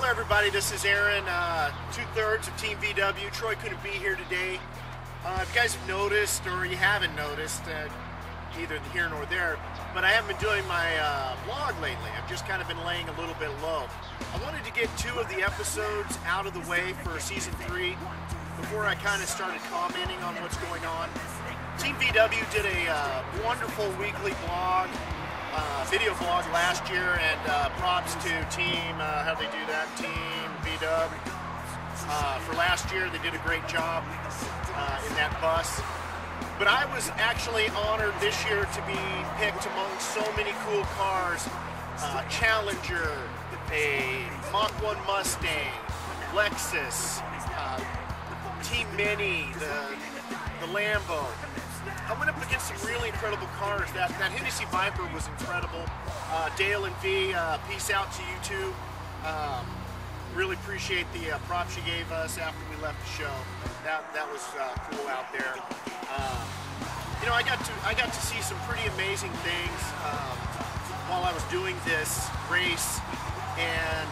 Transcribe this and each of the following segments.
Hello everybody, this is Aaron, two-thirds of Team VW. Troy couldn't be here today. If you guys have noticed, or you haven't noticed, either here nor there, but I haven't been doing my vlog lately. I've just kind of been laying a little bit low. I wanted to get 2 of the episodes out of the way for season 3 before I kind of started commenting on what's going on. Team VW did a wonderful weekly vlog. Video vlog last year, and props to Team, how they do that, Team VW. For last year, they did a great job in that bus. But I was actually honored this year to be picked among so many cool cars. Challenger, a Mach 1 Mustang, Lexus, Team Mini, the Lambo. I went up against some really incredible cars. That Hennessy Viper was incredible. Dale and V, peace out to you two. Really appreciate the props you gave us after we left the show. That was cool out there. You know, I got to see some pretty amazing things while I was doing this race. And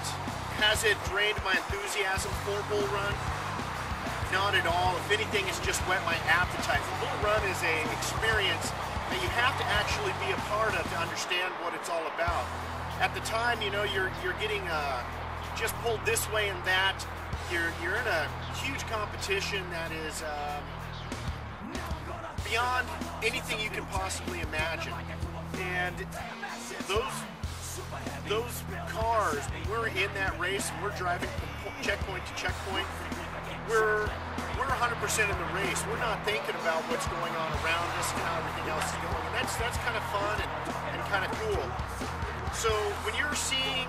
has it drained my enthusiasm for Bullrun? Not at all. If anything, it's just whet my appetite. Bullrun is an experience that you have to actually be a part of to understand what it's all about. At the time, you know, you're getting just pulled this way and that. You're in a huge competition that is beyond anything you can possibly imagine. And those cars, we're in that race, we're driving from checkpoint to checkpoint. We're 100% in the race. We're not thinking about what's going on around us and how everything else is going. And that's kind of fun and kind of cool. So when you're seeing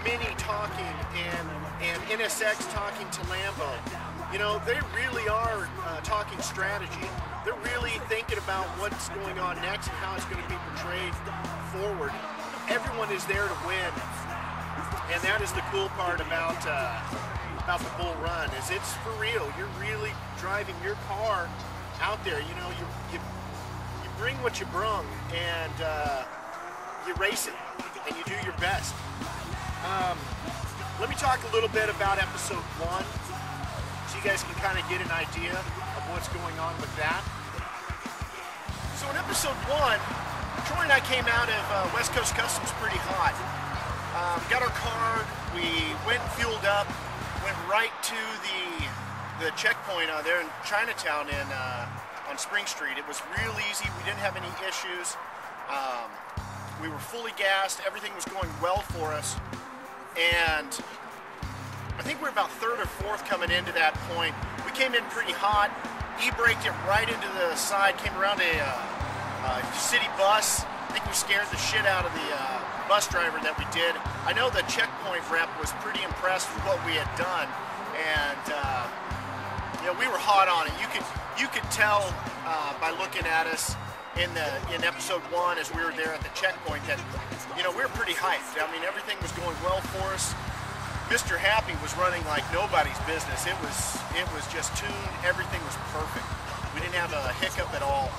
Mini talking and NSX talking to Lambo, you know, they really are talking strategy. They're really thinking about what's going on next and how it's going to be portrayed forward. Everyone is there to win. And that is the cool part about the Bullrun, is it's for real. You're really driving your car out there. You know, you bring what you brung, and you race it, and you do your best. Let me talk a little bit about episode 1, so you guys can kind of get an idea of what's going on with that. So in episode 1, Troy and I came out of West Coast Customs pretty hot. Got our car, we went and fueled up, went right to the checkpoint there in Chinatown on Spring Street. It was real easy. We didn't have any issues. We were fully gassed. Everything was going well for us. And I think we're about 3rd or 4th coming into that point. We came in pretty hot. E-braked it right into the side. Came around a city bus. I think we scared the shit out of the bus driver that we did. I know the checkpoint rep was pretty impressed with what we had done, and you know, we were hot on it. You could tell by looking at us in episode 1 as we were there at the checkpoint that, you know, we were pretty hyped. I mean, everything was going well for us. Mr. Happy was running like nobody's business. It was just tuned. Everything was perfect. We didn't have a hiccup at all.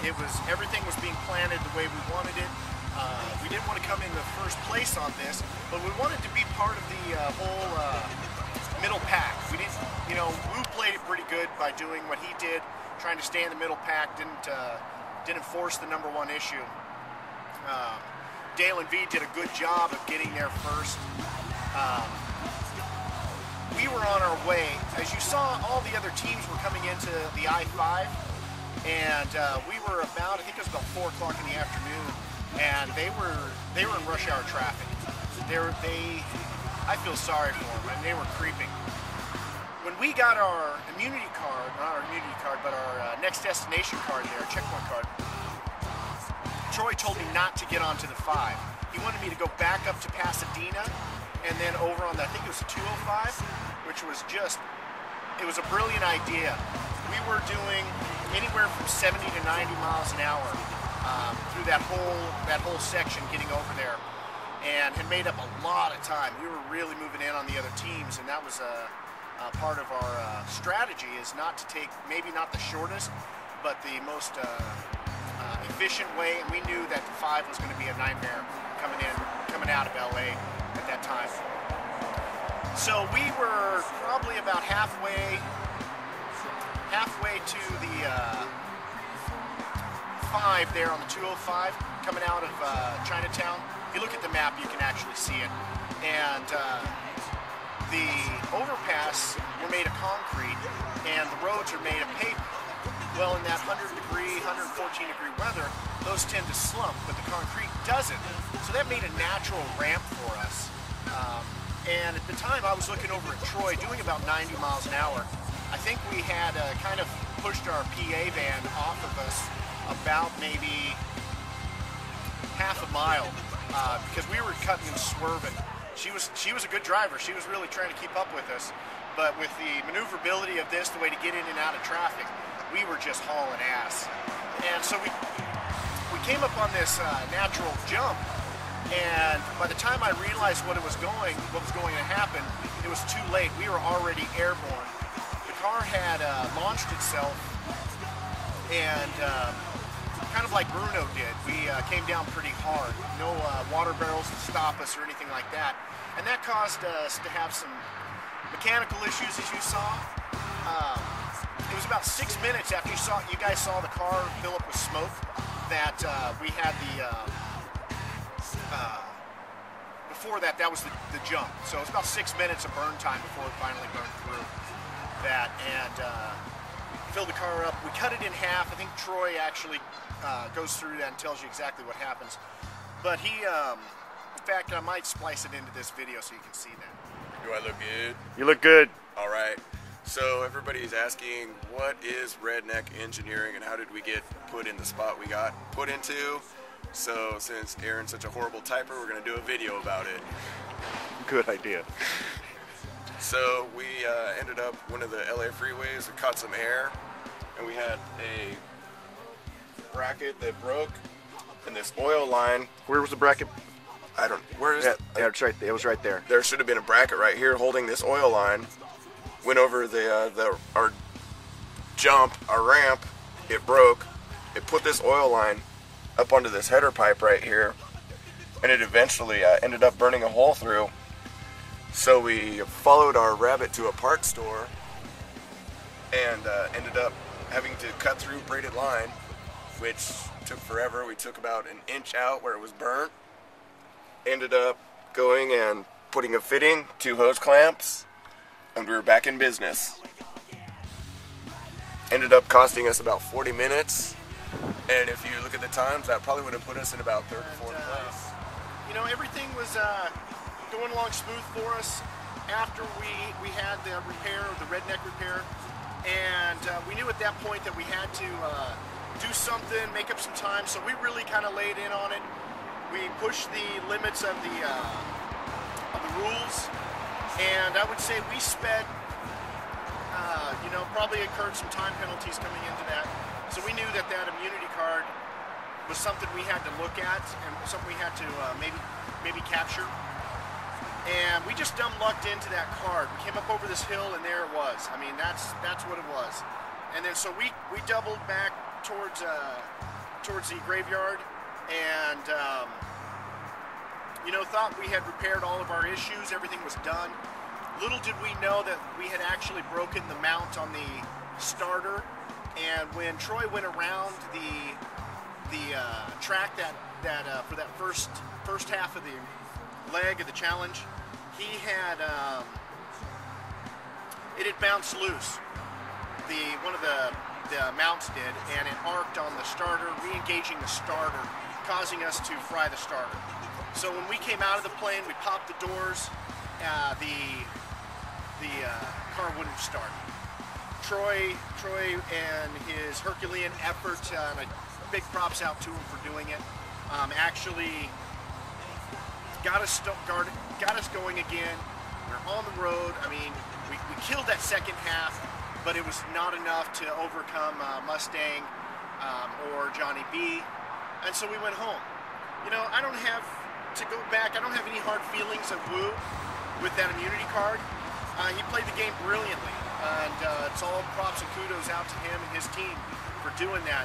Everything was being planted the way we wanted it. We didn't want to come in the first place on this, but we wanted to be part of the whole middle pack. We didn't, you know, Wu played it pretty good by doing what he did, trying to stay in the middle pack. Didn't force the #1 issue. Dale and V did a good job of getting there first. We were on our way. As you saw, all the other teams were coming into the I-5. And we were about, I think it was about 4 o'clock in the afternoon, and they were in rush hour traffic. I feel sorry for them, and they were creeping. When we got our immunity card, not our immunity card, but our next destination card there, checkpoint card, Troy told me not to get onto the 5. He wanted me to go back up to Pasadena, and then over on the, I think it was 205, which was just, it was a brilliant idea. We were doing anywhere from 70 to 90 miles an hour through that whole section getting over there, and had made up a lot of time. We were really moving in on the other teams, and that was a part of our strategy, is not to take, maybe not the shortest, but the most efficient way. And we knew that the 5 was going to be a nightmare coming out of LA at that time. So we were probably about halfway to the 5 there on the 205 coming out of Chinatown. If you look at the map, you can actually see it. And the overpass were made of concrete and the roads are made of paper. Well, in that 100-degree, 114-degree weather, those tend to slump, but the concrete doesn't. So that made a natural ramp for us. And at the time, I was looking over at Troy, doing about 90 miles an hour. I think we had kind of pushed our PA van off of us about maybe half a mile because we were cutting and swerving. She was a good driver. She was really trying to keep up with us. But with the maneuverability of this, the way to get in and out of traffic, we were just hauling ass. And so we came up on this natural jump, and by the time I realized what was going to happen, it was too late. We were already airborne. The car had launched itself, and kind of like Bruno did, we came down pretty hard. No water barrels to stop us or anything like that. And that caused us to have some mechanical issues, as you saw. It was about 6 minutes after you guys saw the car fill up with smoke that we had the, before that was the jump. So it was about 6 minutes of burn time before it finally burned through that and filled the car up. We cut it in half. I think Troy actually goes through that and tells you exactly what happens. But he, in fact, I might splice it into this video so you can see that. Do I look good? You look good. All right. So everybody's asking, what is redneck engineering and how did we get put in the spot we got put into? So since Aaron's such a horrible typer, we're going to do a video about it. Good idea. So we ended up one of the LA freeways and caught some air, and we had a bracket that broke, and this oil line. Where was the bracket? I don't. Where is it? Yeah, it's right there. It was right there. There should have been a bracket right here holding this oil line. Went over our jump, our ramp. It broke. It put this oil line up onto this header pipe right here, and it eventually ended up burning a hole through. So we followed our rabbit to a parts store and ended up having to cut through braided line, which took forever. We took about an inch out where it was burnt. Ended up going and putting a fitting, 2 hose clamps, and we were back in business. Ended up costing us about 40 minutes, and if you look at the times, that probably would have put us in about 3rd or 4th place. You know, everything was going along smooth for us after we had the repair, the redneck repair, and we knew at that point that we had to do something, make up some time, so we really kind of laid in on it. We pushed the limits of the rules, and I would say we sped, you know, probably incurred some time penalties coming into that. So we knew that immunity card was something we had to look at and something we had to maybe capture. And we just dumb lucked into that card. We came up over this hill, and there it was. I mean, that's what it was. And then so we doubled back towards the graveyard. And, you know, thought we had repaired all of our issues, everything was done. Little did we know that we had actually broken the mount on the starter, and when Troy went around the track for that first half of the leg of the challenge, he had, it had bounced loose. One of the mounts did, and it arced on the starter, re-engaging the starter, causing us to fry the starter. So when we came out of the plane, we popped the doors, the car wouldn't start. Troy and his Herculean effort, and big props out to him for doing it, actually got us going again. We're on the road. I mean, we killed that second half, but it was not enough to overcome Mustang or Johnny B. And so we went home. You know, I don't have to go back. I don't have any hard feelings of Wu with that immunity card. He played the game brilliantly, and it's all props and kudos out to him and his team for doing that.